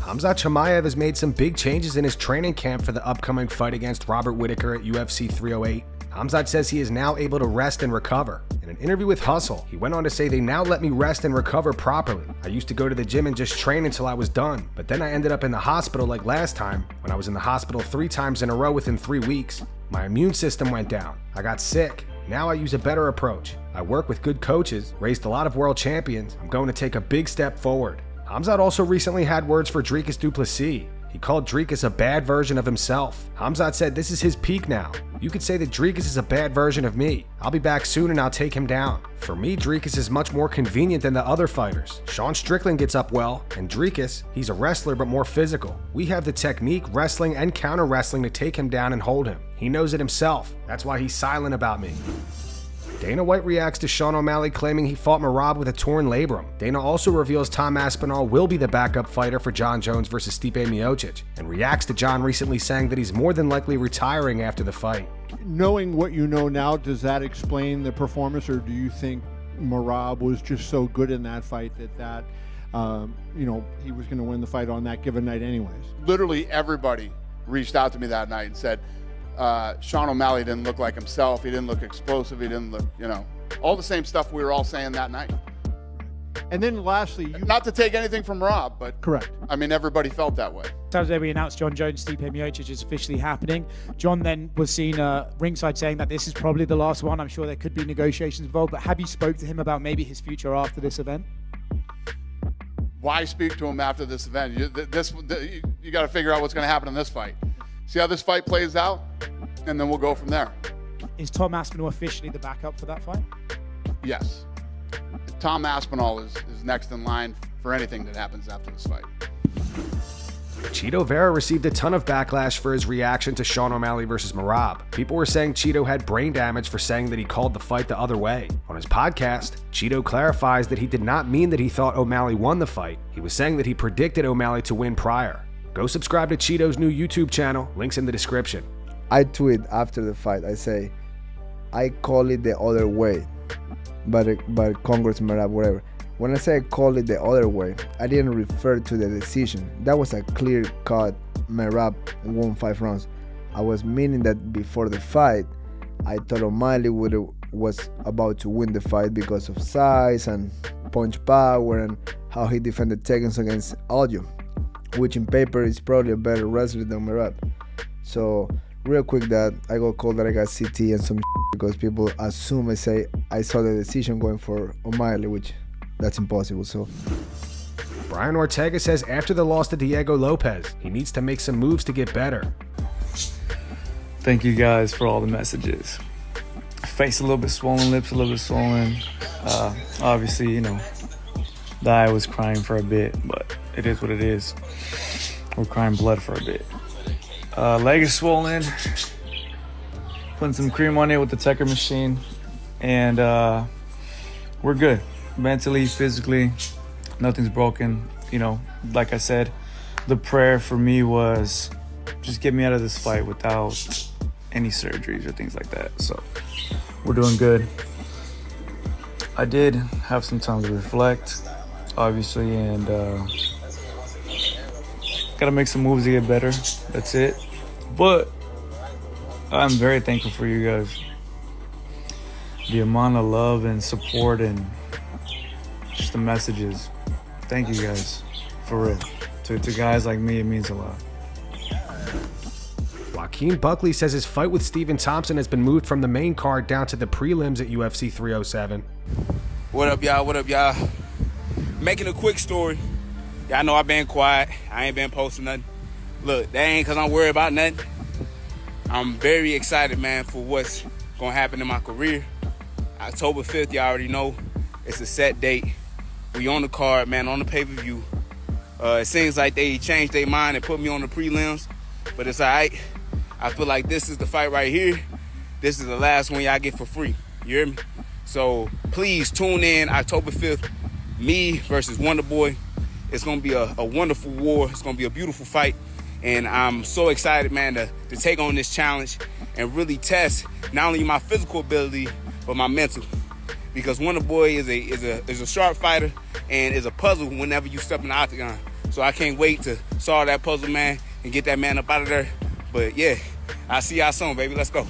Khamzat Chimaev has made some big changes in his training camp for the upcoming fight against Robert Whittaker at UFC 308. Khamzat says he is now able to rest and recover. In an interview with Hustle, he went on to say, "They now let me rest and recover properly. I used to go to the gym and just train until I was done, but then I ended up in the hospital like last time, when I was in the hospital 3 times in a row within 3 weeks. My immune system went down. I got sick. Now I use a better approach. I work with good coaches, raised a lot of world champions. I'm going to take a big step forward." Khamzat also recently had words for Dricus Du Plessis. He called Dricus a bad version of himself. Khamzat said, "This is his peak now. You could say that Dricus is a bad version of me. I'll be back soon and I'll take him down. For me, Dricus is much more convenient than the other fighters. Sean Strickland gets up well, and Dricus, he's a wrestler but more physical. We have the technique, wrestling, and counter wrestling to take him down and hold him. He knows it himself. That's why he's silent about me." Dana White reacts to Sean O'Malley claiming he fought Merab with a torn labrum. Dana also reveals Tom Aspinall will be the backup fighter for John Jones versus Stipe Miocic, and reacts to John recently saying that he's more than likely retiring after the fight. Knowing what you know now, does that explain the performance, or do you think Merab was just so good in that fight that he was going to win the fight on that given night anyways? Literally everybody reached out to me that night and said, Sean O'Malley didn't look like himself. He didn't look explosive. He didn't look, all the same stuff we were all saying that night. And then lastly, not to take anything from Rob, but correct. I mean, everybody felt that way. Saturday we announced John Jones Stipe Miocic is officially happening. John then was seen ringside saying that this is probably the last one. I'm sure there could be negotiations involved, but have you spoke to him about maybe his future after this event? Why speak to him after this event? You got to figure out what's going to happen in this fight. See how this fight plays out, and then we'll go from there. Is Tom Aspinall officially the backup for that fight? Yes. Tom Aspinall is next in line for anything that happens after this fight. Chito Vera received a ton of backlash for his reaction to Sean O'Malley versus Merab. People were saying Chito had brain damage for saying that he called the fight the other way. On his podcast, Chito clarifies that he did not mean that he thought O'Malley won the fight. He was saying that he predicted O'Malley to win prior. Go subscribe to Chito's new YouTube channel, links in the description. I tweet after the fight, I say, I call it the other way, but Congress, Merab, whatever. When I say I call it the other way, I didn't refer to the decision. That was a clear-cut Merab won 5 rounds. I was meaning that before the fight, I thought O'Malley was about to win the fight because of size and punch power and how he defended takedowns against Aljo, which in paper is probably a better wrestler than Merab. So real quick, that I got called that I got CT and some because people assume I say I saw the decision going for O'Malley, which that's impossible. So Brian Ortega says after the loss to Diego Lopez, he needs to make some moves to get better. Thank you guys for all the messages. Face a little bit swollen, lips a little bit swollen. Obviously, the eye was crying for a bit, but it is what it is. We're crying blood for a bit. Leg is swollen. Putting some cream on it with the Tecker machine, and we're good. Mentally, physically, nothing's broken. Like I said, the prayer for me was just get me out of this fight without any surgeries or things like that. So we're doing good. I did have some time to reflect, obviously, and gotta make some moves to get better. That's it. But I'm very thankful for you guys. The amount of love and support and just the messages. Thank you guys, for real. To guys like me, it means a lot. Joaquin Buckley says his fight with Stephen Thompson has been moved from the main card down to the prelims at UFC 307. What up, y'all? What up, y'all? Making a quick story. Y'all know I've been quiet. I ain't been posting nothing. Look, that ain't because I'm worried about nothing. I'm very excited, man, for what's going to happen in my career. October 5th, y'all already know. It's a set date. We on the card, man, on the pay-per-view. It seems like they changed their mind and put me on the prelims, but it's all right. I feel like this is the fight right here. This is the last one y'all get for free. You hear me? So please tune in October 5th. Me versus Wonder Boy. It's going to be a wonderful war. It's going to be a beautiful fight. And I'm so excited, man, to take on this challenge and really test not only my physical ability, but my mental. Because Wonder Boy is a sharp fighter and is a puzzle whenever you step in the octagon. So I can't wait to solve that puzzle, man, and get that man up out of there. But yeah, I'll see y'all soon, baby. Let's go.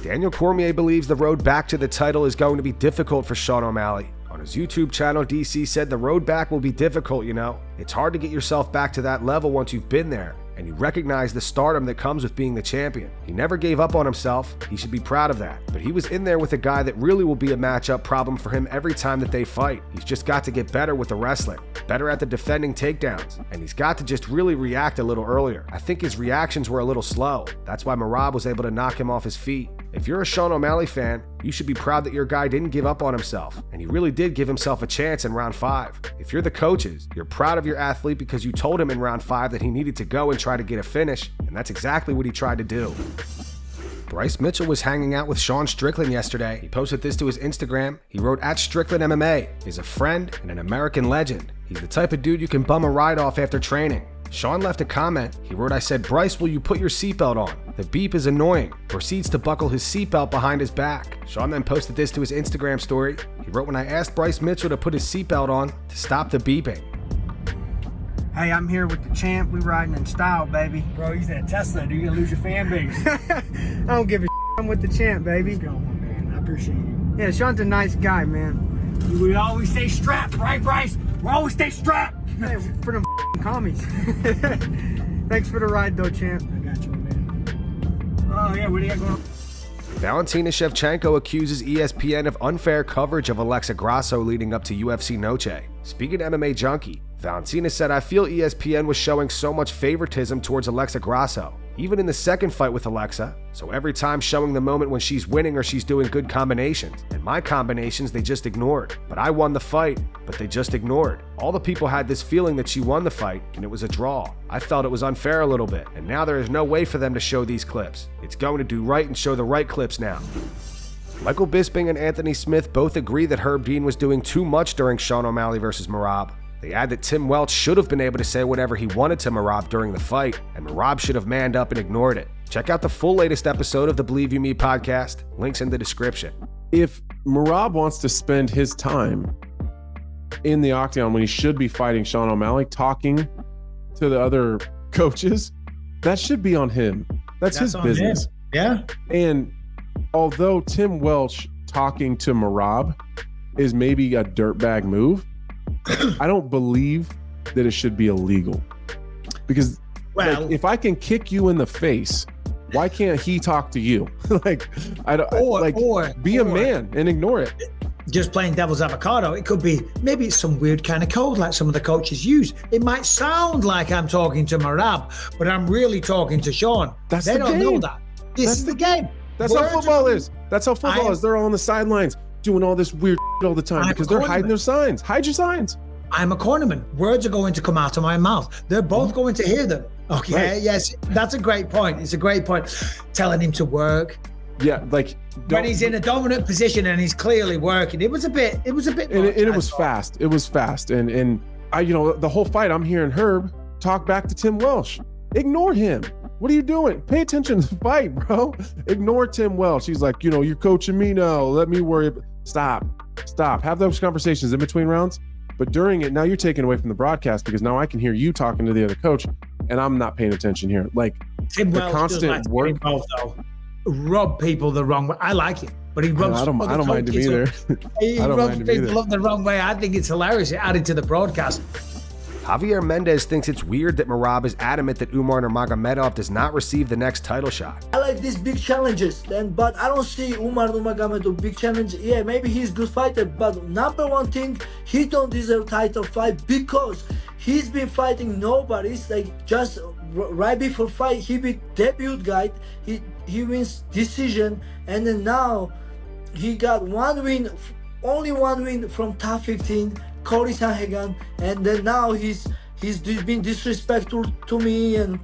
Daniel Cormier believes the road back to the title is going to be difficult for Sean O'Malley. On his YouTube channel, DC said the road back will be difficult, you know. It's hard to get yourself back to that level once you've been there, and you recognize the stardom that comes with being the champion. He never gave up on himself. He should be proud of that. But he was in there with a guy that really will be a matchup problem for him every time that they fight. He's just got to get better with the wrestling, better at the defending takedowns, and he's got to just really react a little earlier. I think his reactions were a little slow. That's why Merab was able to knock him off his feet. If you're a Sean O'Malley fan, you should be proud that your guy didn't give up on himself, and he really did give himself a chance in round 5. If you're the coaches, you're proud of your athlete because you told him in round 5 that he needed to go and try to get a finish, and that's exactly what he tried to do. Bryce Mitchell was hanging out with Sean Strickland yesterday. He posted this to his Instagram. He wrote, @Strickland MMA is a friend and an American legend. He's the type of dude you can bum a ride off after training. Sean left a comment. He wrote, "I said, Bryce, will you put your seatbelt on? The beep is annoying." Proceeds to buckle his seatbelt behind his back. Sean then posted this to his Instagram story. He wrote, "When I asked Bryce Mitchell to put his seatbelt on to stop the beeping." Hey, I'm here with the champ. We riding in style, baby. Bro, he's that Tesla, dude. You're gonna lose your fan base. I don't give a I'm with the champ, baby. Let's go, my man. I appreciate you. Yeah, Sean's a nice guy, man. We always stay strapped, right, Bryce? We always stay strapped. Hey, for them commies. Thanks for the ride, though, champ. I got you, man. Oh, yeah, what do you got going on? Valentina Shevchenko accuses ESPN of unfair coverage of Alexa Grasso leading up to UFC Noche. Speaking to MMA Junkie, Valentina said, "I feel ESPN was showing so much favoritism towards Alexa Grasso, even in the second fight with Alexa. So every time showing the moment when she's winning or she's doing good combinations. And my combinations they just ignored. But I won the fight, but they just ignored. All the people had this feeling that she won the fight and it was a draw. I felt it was unfair a little bit, and now there is no way for them to show these clips. It's going to do right and show the right clips now." Michael Bisping and Anthony Smith both agree that Herb Dean was doing too much during Sean O'Malley versus Merab. They add that Tim Welch should have been able to say whatever he wanted to Merab during the fight, and Merab should have manned up and ignored it. Check out the full latest episode of the Believe You Me podcast. Links in the description. If Merab wants to spend his time in the octagon when he should be fighting Sean O'Malley, talking to the other coaches, that should be on him. That's his business. Him. Yeah. And although Tim Welch talking to Merab is maybe a dirtbag move, I don't believe that it should be illegal. Because like, if I can kick you in the face, why can't he talk to you? Be a man and ignore it. Just playing devil's avocado, it could be maybe it's some weird kind of code like some of the coaches use. It might sound like I'm talking to Merab, but I'm really talking to Sean. They don't know that. This is the game. That's how football is. That's how football is. They're all on the sidelines doing all this weird all the time because they're hiding their signs. Hide your signs. I'm a cornerman. Words are going to come out of my mouth. They're both going to hear them. Okay, right. Yes, that's a great point. It's a great point. Telling him to work. Yeah, like when he's in a dominant position and he's clearly working. It was a bit. And it was fast. It was fast. And I, the whole fight, I'm hearing Herb talk back to Tim Welch. Ignore him. What are you doing? Pay attention to the fight, bro. Ignore Tim Welch. He's like, you're coaching me now. Let me worry. Stop. Have those conversations in between rounds. But during it, now you're taken away from the broadcast because now I can hear you talking to the other coach and I'm not paying attention here. Like Tim the Welch constant work. Involved, though. Rub people the wrong way. I like it, but he rubs. I don't mind him either. He rubs people up the wrong way. I think it's hilarious. It added to the broadcast. Javier Mendez thinks it's weird that Merab is adamant that Umar Nurmagomedov does not receive the next title shot. I like these big challenges, but I don't see Umar Nurmagomedov big challenge. Yeah, maybe he's a good fighter, but number one thing, he don't deserve title fight because he's been fighting nobody's. Like just right before fight, he beat debut guy. He wins decision, and then now he got one win, only one win from top 15. Cory Sandhagen, and then now he's been disrespectful to me, and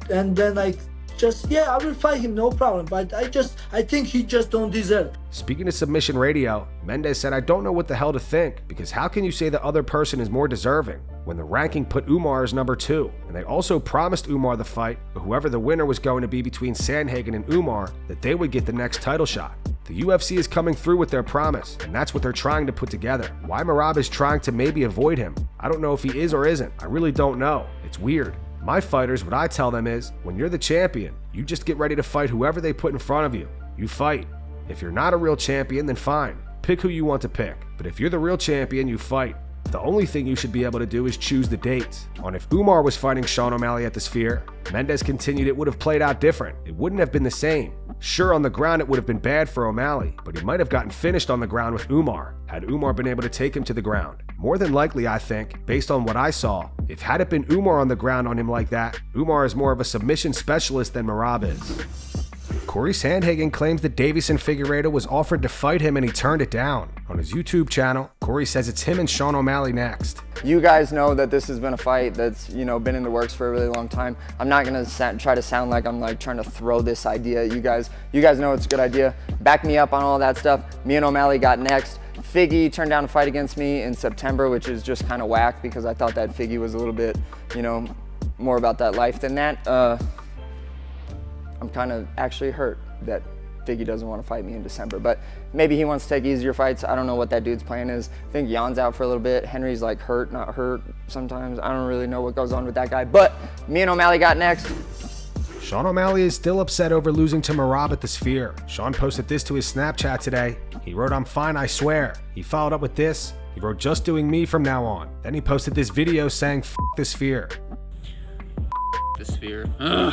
then I will fight him, no problem, but I think he just don't deserve. Speaking to Submission Radio, Mendez said, "I don't know what the hell to think, because how can you say the other person is more deserving when the ranking put Umar as number 2, and they also promised Umar the fight, but whoever the winner was going to be between Sandhagen and Umar, that they would get the next title shot. The UFC is coming through with their promise, and that's what they're trying to put together. Why Merab is trying to maybe avoid him, I don't know if he is or isn't. I really don't know. It's weird. My fighters, what I tell them is, when you're the champion, you just get ready to fight whoever they put in front of you. You fight. If you're not a real champion, then fine. Pick who you want to pick. But if you're the real champion, you fight. The only thing you should be able to do is choose the dates. On if Umar was fighting Sean O'Malley at the Sphere, Mendez continued it would have played out different. It wouldn't have been the same. Sure, on the ground it would have been bad for O'Malley, but he might have gotten finished on the ground with Umar, had Umar been able to take him to the ground. More than likely, I think, based on what I saw, if had it been Umar on the ground on him like that, Umar is more of a submission specialist than Merab is. Cory Sandhagen claims that Deiveson Figueiredo was offered to fight him and he turned it down. On his YouTube channel, Cory says it's him and Sean O'Malley next. You guys know that this has been a fight that's, been in the works for a really long time. I'm not gonna try to sound like I'm trying to throw this idea at you guys. You guys know it's a good idea. Back me up on all that stuff. Me and O'Malley got next. Figgy turned down a fight against me in September, which is just kind of whack because I thought that Figgy was a little bit, more about that life than that. I'm kind of actually hurt that Figgy doesn't want to fight me in December, but maybe he wants to take easier fights. I don't know what that dude's plan is. I think Jan's out for a little bit. Henry's hurt, not hurt sometimes. I don't really know what goes on with that guy, but me and O'Malley got next. Sean O'Malley is still upset over losing to Merab at the Sphere. Sean posted this to his Snapchat today. He wrote, "I'm fine, I swear." He followed up with this. He wrote, "Just doing me from now on." Then he posted this video saying, "F the Sphere." The Sphere. Ugh.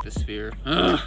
The Sphere. Ugh.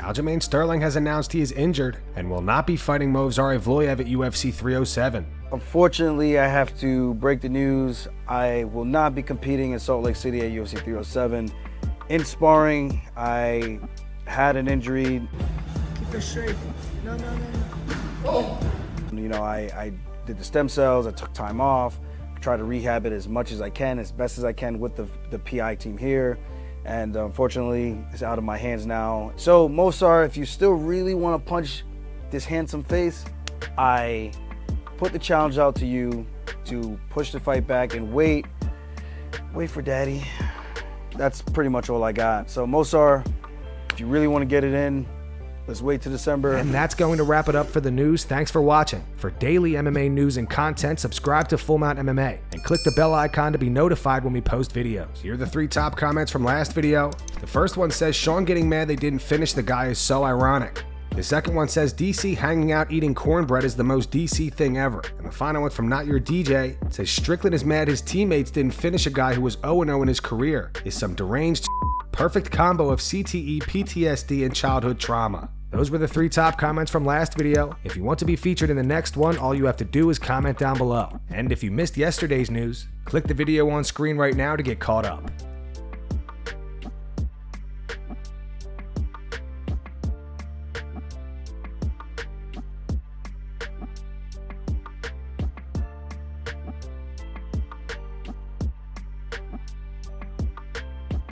Aljamain Sterling has announced he is injured and will not be fighting Movsar Evloev at UFC 307. Unfortunately, I have to break the news. I will not be competing in Salt Lake City at UFC 307. In sparring, I had an injury. Keep it straight. No. I did the stem cells. I took time off. I tried to rehab it as much as I can, as best as I can with the PI team here. And unfortunately, it's out of my hands now. So, Movsar, if you still really want to punch this handsome face, I put the challenge out to you to push the fight back and wait for daddy. That's pretty much all I got. So, Movsar, if you really want to get it in, let's wait till December. And that's going to wrap it up for the news. Thanks for watching. For daily MMA news and content, subscribe to Full Mount MMA and click the bell icon to be notified when we post videos. Here are the 3 top comments from last video. The first one says, "Sean getting mad they didn't finish the guy is so ironic." The second one says, "DC hanging out eating cornbread is the most DC thing ever." And the final one from Not Your DJ says, "Strickland is mad his teammates didn't finish a guy who was 0-0 in his career. Is some deranged perfect combo of CTE, PTSD, and childhood trauma." Those were the 3 top comments from last video. If you want to be featured in the next one, all you have to do is comment down below. And if you missed yesterday's news, click the video on screen right now to get caught up.